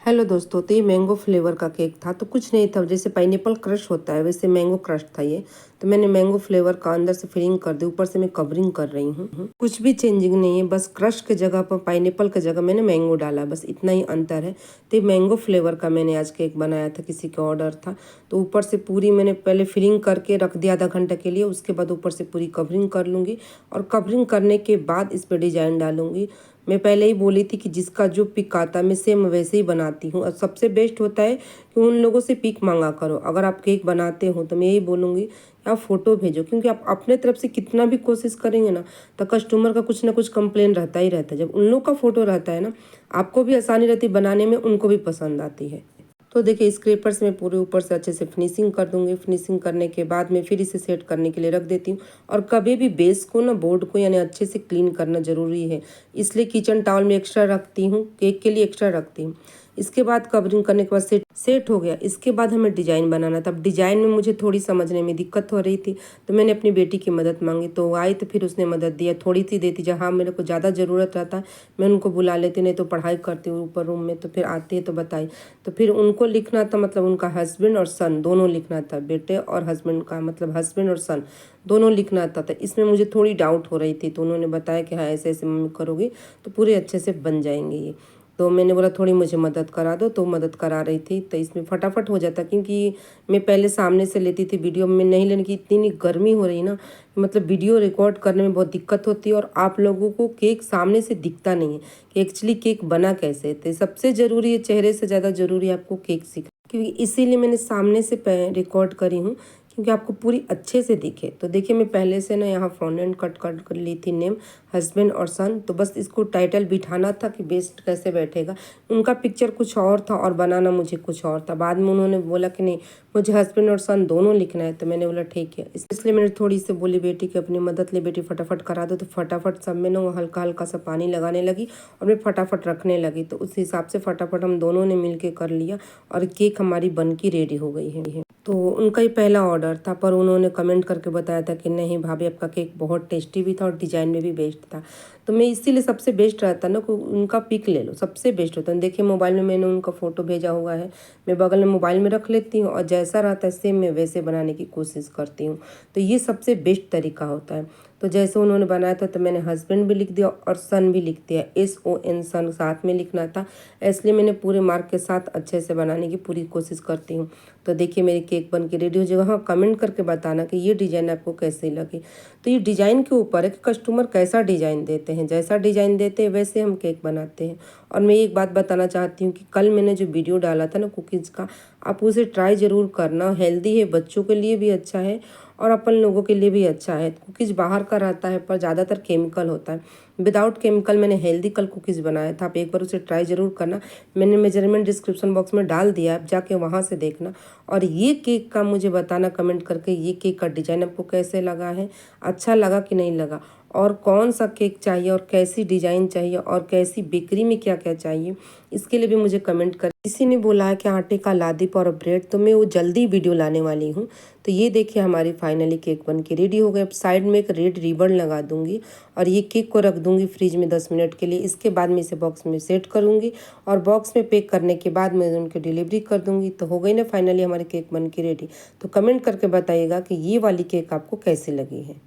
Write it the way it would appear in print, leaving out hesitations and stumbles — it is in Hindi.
हेलो दोस्तों, तो ये मैंगो फ्लेवर का केक था। तो कुछ नहीं था, जैसे पाइनएप्पल क्रश होता है वैसे मैंगो क्रश था ये। तो मैंने मैंगो फ्लेवर का अंदर से फिलिंग कर दी, ऊपर से मैं कवरिंग कर रही हूँ। कुछ भी चेंजिंग नहीं है, बस क्रश के जगह पर पाइनएप्पल के जगह मैंने मैंगो डाला, बस इतना ही अंतर है। तो ये मैंगो फ्लेवर का मैंने आज केक बनाया था, किसी का ऑर्डर था। तो ऊपर से पूरी मैंने पहले फिलिंग करके रख दिया आधा घंटा के लिए, उसके बाद ऊपर से पूरी कवरिंग कर लूँगी और कवरिंग करने के बाद इस पर डिजाइन डालूंगी। मैं पहले ही बोली थी कि जिसका जो पिक आता है मैं सेम वैसे ही बनाती हूँ। और सबसे बेस्ट होता है कि उन लोगों से पिक मांगा करो। अगर आप केक बनाते हो तो मैं यही बोलूँगी कि आप फ़ोटो भेजो, क्योंकि आप अपने तरफ से कितना भी कोशिश करेंगे ना तो कस्टमर का कुछ ना कुछ कंप्लेन रहता ही रहता है। जब उन लोग का फ़ोटो रहता है ना, आपको भी आसानी रहती है बनाने में, उनको भी पसंद आती है। तो देखिए, स्क्रैपर से मैं पूरे ऊपर से अच्छे से फिनिशिंग कर दूंगी। फिनिशिंग करने के बाद मैं फिर इसे सेट करने के लिए रख देती हूँ। और कभी भी बेस को ना, बोर्ड को यानी अच्छे से क्लीन करना ज़रूरी है, इसलिए किचन टॉवल में एक्स्ट्रा रखती हूँ, केक के लिए एक्स्ट्रा रखती हूँ। इसके बाद कवरिंग करने के बाद सेट हो गया। इसके बाद हमें डिज़ाइन बनाना था। अब डिज़ाइन में मुझे थोड़ी समझने में दिक्कत हो रही थी, तो मैंने अपनी बेटी की मदद मांगी। तो वो आई तो फिर उसने मदद दिया, थोड़ी सी देती। जहाँ मेरे को ज़्यादा ज़रूरत रहता है मैं उनको बुला लेती, नहीं तो पढ़ाई करती हूँ ऊपर रूम में, तो फिर आती है तो बताई। तो फिर उनको लिखना था, मतलब उनका हस्बैंड और सन दोनों लिखना था, बेटे और हस्बैंड का मतलब हस्बैंड और सन दोनों लिखना था। तो इसमें मुझे थोड़ी डाउट हो रही थी, तो उन्होंने बताया कि हाँ ऐसे ऐसे मम्मी करोगी तो पूरे अच्छे से बन जाएंगे ये। तो मैंने बोला थोड़ी मुझे मदद करा दो, तो मदद करा रही थी। तो इसमें फटाफट हो जाता, क्योंकि मैं पहले सामने से लेती थी, वीडियो में नहीं लेने की इतनी गर्मी हो रही ना, मतलब वीडियो रिकॉर्ड करने में बहुत दिक्कत होती है। और आप लोगों को केक सामने से दिखता नहीं है कि एक्चुअली केक बना कैसे। तो सबसे ज़रूरी है, चेहरे से ज़्यादा ज़रूरी है आपको केक सीखना, क्योंकि इसीलिए मैंने सामने से रिकॉर्ड करी हूँ, क्योंकि आपको पूरी अच्छे से दिखे। तो देखिए, मैं पहले से ना यहाँ फॉन्डेंट कट कर ली थी, नेम हस्बैंड और सन। तो बस इसको टाइटल बिठाना था कि बेस्ट कैसे बैठेगा। उनका पिक्चर कुछ और था और बनाना मुझे कुछ और था। बाद में उन्होंने बोला कि नहीं, मुझे हस्बैंड और सन दोनों लिखना है। तो मैंने बोला ठीक है। इसलिए मैंने थोड़ी सी बोली बेटी की अपनी मदद ले, बेटी फटाफट करा दो। तो फटाफट सब में ना वो हल्का हल्का सा पानी लगाने लगी और मैं फटाफट रखने लगी। तो उस हिसाब से फटाफट हम दोनों ने मिल के कर लिया और केक हमारी बन की रेडी हो गई है। तो उनका ही पहला ऑर्डर था, पर उन्होंने कमेंट करके बताया था कि नहीं भाभी, आपका केक बहुत टेस्टी भी था और डिज़ाइन में भी बेस्ट था। तो मैं इसीलिए सबसे बेस्ट रहता ना, उनका पिक ले लो, सबसे बेस्ट होता है। देखिए, मोबाइल में मैंने उनका फ़ोटो भेजा हुआ है, मैं बगल में मोबाइल में रख लेती हूँ और जैसा रहता है सेम मैं वैसे बनाने की कोशिश करती हूँ। तो ये सबसे बेस्ट तरीका होता है। तो जैसे उन्होंने बनाया था तो मैंने हस्बैंड भी लिख दिया और सन भी लिख दिया, SON सन साथ में लिखना था, इसलिए मैंने पूरे मार्क के साथ अच्छे से बनाने की पूरी कोशिश करती हूँ। तो देखिए, मेरी केक बन के रेडी हो जाएगा। हाँ, कमेंट करके बताना कि ये डिज़ाइन आपको कैसे लगी। तो ये डिज़ाइन के ऊपर है कि कस्टमर कैसा डिज़ाइन देते हैं, जैसा डिज़ाइन देते हैं वैसे हम केक बनाते हैं। और मैं एक बात बताना चाहती हूँ कि कल मैंने जो वीडियो डाला था ना कुकीज़ का, आप उसे ट्राई ज़रूर करना। हेल्दी है, बच्चों के लिए भी अच्छा है और अपन लोगों के लिए भी अच्छा है। कुकीज़ बाहर का रहता है पर ज़्यादातर केमिकल होता है, विदाउट केमिकल मैंने हेल्दी कल कुकीज़ बनाया था। आप एक बार उसे ट्राई ज़रूर करना। मैंने मेजरमेंट डिस्क्रिप्शन बॉक्स में डाल दिया, आप जाके वहाँ से देखना। और ये केक का मुझे बताना कमेंट करके, ये केक का डिज़ाइन आपको कैसे लगा है, अच्छा लगा कि नहीं लगा, और कौन सा केक चाहिए और कैसी डिज़ाइन चाहिए और कैसी बेकरी में क्या क्या चाहिए, इसके लिए भी मुझे कमेंट कर। किसी ने बोला है कि आटे का लादीप और ब्रेड, तो मैं वो जल्दी वीडियो लाने वाली हूँ। तो ये देखिए, हमारी फाइनली केक बन के रेडी हो गए। अब साइड में एक रेड रिबन लगा दूंगी और ये केक को रख दूंगी फ्रिज में 10 मिनट के लिए। इसके बाद मैं इसे बॉक्स में सेट करूंगी और बॉक्स में पैक करने के बाद मैं उनकी डिलीवरी कर दूंगी। तो हो गई ना फाइनली हमारी केक बन के रेडी। तो कमेंट करके बताइएगा कि ये वाली केक आपको कैसी लगी है।